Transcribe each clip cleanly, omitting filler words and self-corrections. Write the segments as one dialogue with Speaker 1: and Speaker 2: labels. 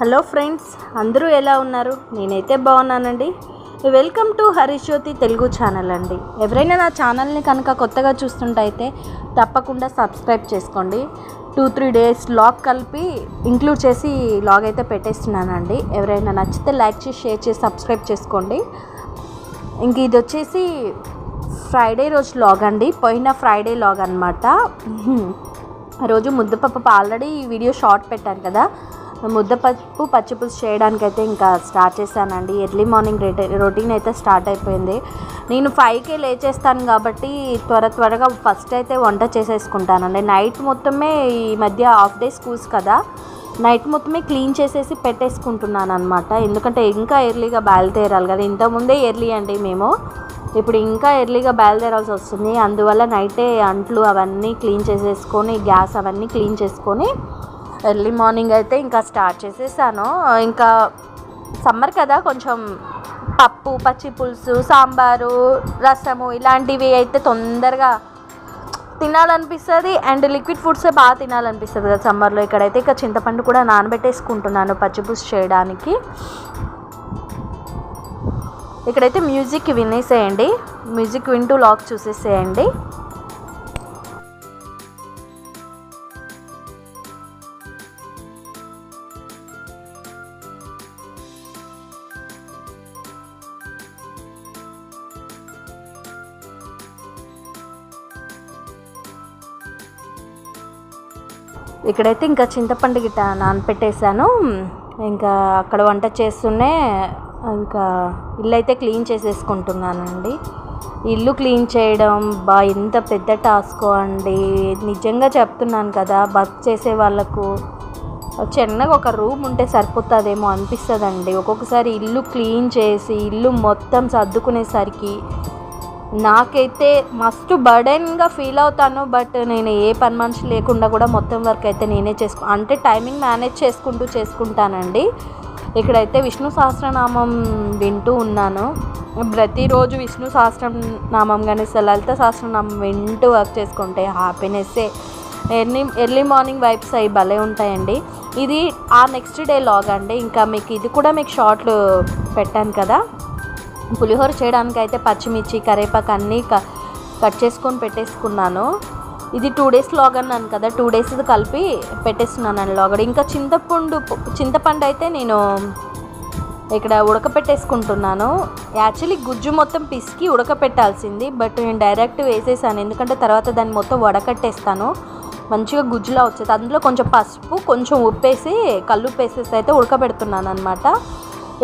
Speaker 1: Hello friends, అందరూ ఎలా ఉన్నారు? నేనైతే బాగున్నానండి. Welcome to Harish Jyothi Telugu channel అండి. ఎవరైనా నా ఛానల్ని కనుక కొత్తగా చూస్తుంటే తప్పకుండా సబ్స్క్రైబ్ చేసుకోండి. 2-3 డేస్ లాగ్ కలిపి ఇంక్లూడ్ చేసి లాగ్ అయితే పెట్టేస్తున్నానండి. ఎవరైనా నచ్చితే లైక్ చేసి షేర్ చేసి సబ్స్క్రైబ్ చేసుకోండి. ఇంక ఇది వచ్చేసి ఫ్రైడే రోజు లాగ్ అండి. పోయిన ఫ్రైడే లాగ్ అనమాట. రోజు ముద్దపప్పు ఆల్రెడీ వీడియో షార్ట్ పెట్టాను కదా, ముద్దపప్పు పచ్చిపులుసు చేయడానికైతే ఇంకా స్టార్ట్ చేశానండి. ఎర్లీ మార్నింగ్ రొటీన్ అయితే స్టార్ట్ అయిపోయింది. నేను 5కే లేచేస్తాను కాబట్టి త్వరగా ఫస్ట్ అయితే వంట చేసేసుకుంటానండి. నైట్ మొత్తమే ఈ మధ్య హాఫ్ డే స్కూల్స్ కదా, నైట్ మొత్తమే క్లీన్ చేసేసి పెట్టేసుకుంటున్నాను అనమాట. ఎందుకంటే ఇంకా ఎర్లీగా బయలుదేరాలి కదా. ఇంతకుముందే ఎర్లీ అండి మేము, ఇప్పుడు ఇంకా ఎర్లీగా బయలుదేరాల్సి వస్తుంది. అందువల్ల నైటే అంట్లు అవన్నీ క్లీన్ చేసేసుకొని, గ్యాస్ అవన్నీ క్లీన్ చేసుకొని ఎర్లీ మార్నింగ్ అయితే ఇంకా స్టార్ట్ చేసేసాను. ఇంకా సమ్మర్ కదా, కొంచెం పప్పు, పచ్చి పులుసు, సాంబారు, రసము ఇలాంటివి అయితే తొందరగా తినాలనిపిస్తుంది. అండ్ లిక్విడ్ ఫుడ్సే బాగా తినాలనిపిస్తుంది కదా సమ్మర్లో. ఇక్కడైతే ఇక చింతపండు కూడా నానబెట్టేసుకుంటున్నాను పచ్చిపులుసు చేయడానికి. ఇక్కడైతే మ్యూజిక్ వినేసేయండి, మ్యూజిక్ వింటూ లాగ్ చూసేసేయండి. ఇక్కడైతే ఇంకా చింతపండు గిట్ట నానపెట్టేశాను. ఇంకా అక్కడ వంట చేస్తూనే ఇంకా ఇల్లు అయితే క్లీన్ చేసేసుకుంటున్నానండి. ఇల్లు క్లీన్ చేయడం ఎంత పెద్ద టాస్క్ అండి. నిజంగా చెప్తున్నాను కదా, వర్క్ చేసే వాళ్ళకు చిన్నగా ఒక రూమ్ ఉంటే సరిపోతుందేమో అనిపిస్తుందండి. ఒక్కొక్కసారి ఇల్లు క్లీన్ చేసి ఇల్లు మొత్తం సర్దుకునేసరికి నాకైతే మస్తు బర్డెన్గా ఫీల్ అవుతాను. బట్ నేను ఏ పని మనిషి లేకుండా కూడా మొత్తం వర్క్ అయితే నేనే అంటే టైమింగ్ మేనేజ్ చేసుకుంటానండి. ఇక్కడైతే విష్ణు సహస్రనామం వింటూ ఉన్నాను. ప్రతిరోజు విష్ణు సహస్రనామం కానీ లలిత సహస్రనామం వింటూ వర్క్ చేసుకుంటే హ్యాపీనెస్సే. ఎర్లీ మార్నింగ్ వైబ్స్ అవి భలే ఉంటాయండి. ఇది ఆ నెక్స్ట్ డే లాగ్ అండి. ఇంకా ఇది కూడా మీకు షార్ట్లు పెట్టాను కదా. పులిహోర చేయడానికి అయితే పచ్చిమిర్చి, కరివేపాకు అన్నీ కట్ చేసుకొని పెట్టేసుకున్నాను. ఇది 2 డేస్ లాగ్ అన్నాను కదా, 2 డేస్ కలిపి పెట్టేస్తున్నాను లాగడ్. ఇంకా చింతపండు అయితే నేను ఇక్కడ ఉడకపెట్టేసుకుంటున్నాను. యాక్చువల్లీ గుజ్జు మొత్తం పిసికి ఉడకపెట్టాల్సింది, బట్ నేను డైరెక్ట్ వేసేసాను. ఎందుకంటే తర్వాత దాన్ని మొత్తం వడకట్టేస్తాను, మంచిగా గుజ్జులా వచ్చేది. అందులో కొంచెం పసుపు, కొంచెం ఉప్పేసి కల్లుప్పు వేసేసి అయితే ఉడకబెడుతున్నాను అనమాట.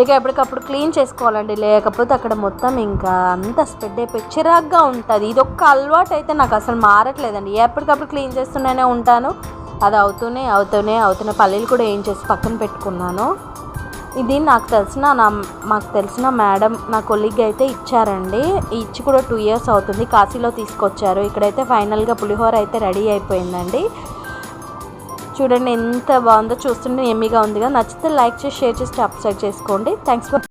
Speaker 1: ఇక ఎప్పటికప్పుడు క్లీన్ చేసుకోవాలండి, లేకపోతే అక్కడ మొత్తం ఇంకా అంత స్ప్రెడ్ అయిపోయి చిరాగ్గా ఉంటుంది. ఇది ఒక్క అలవాటు అయితే నాకు అసలు మారట్లేదండి. ఎప్పటికప్పుడు క్లీన్ చేస్తూనే ఉంటాను. అది అవుతూనే పల్లీలు కూడా ఏం చేసి పక్కన పెట్టుకున్నాను. ఇది మాకు తెలిసిన మేడం, నా కొలీగ్ అయితే ఇచ్చారండి. ఇచ్చి కూడా 2 ఇయర్స్ అవుతుంది. కాశీలో తీసుకొచ్చారు. ఇక్కడైతే ఫైనల్గా పులిహోర అయితే రెడీ అయిపోయిందండి. చూడండి ఎంత బాగుందో, చూస్తుంటే ఎమ్మీగా ఉందిగా. నచ్చితే లైక్ చేసి షేర్ చేసి సబ్స్క్రైబ్ చేసుకోండి. Thanks for